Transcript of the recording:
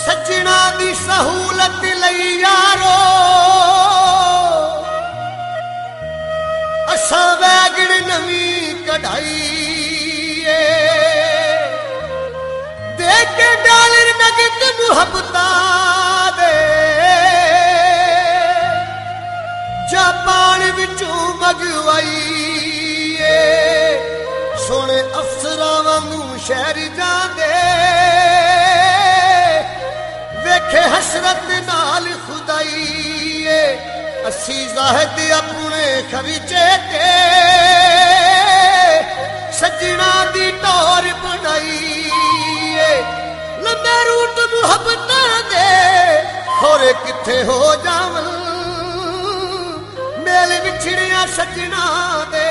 सजना दी सहूलत लई यारो असा वैगण नवी कढ़ाई दे के डॉलर नगद मुहब्बता दे जापान विचों मंगवाई सोने अफसरां वांगू शहर जांदे वेखे हसरत नाल खुदाई असी जाहिद अपने खविचे ते सजना दी टोर बनाई लंबे रूट मुहब्बत दे खोरे किथे हो जावन मेल विछड़िया सजना दे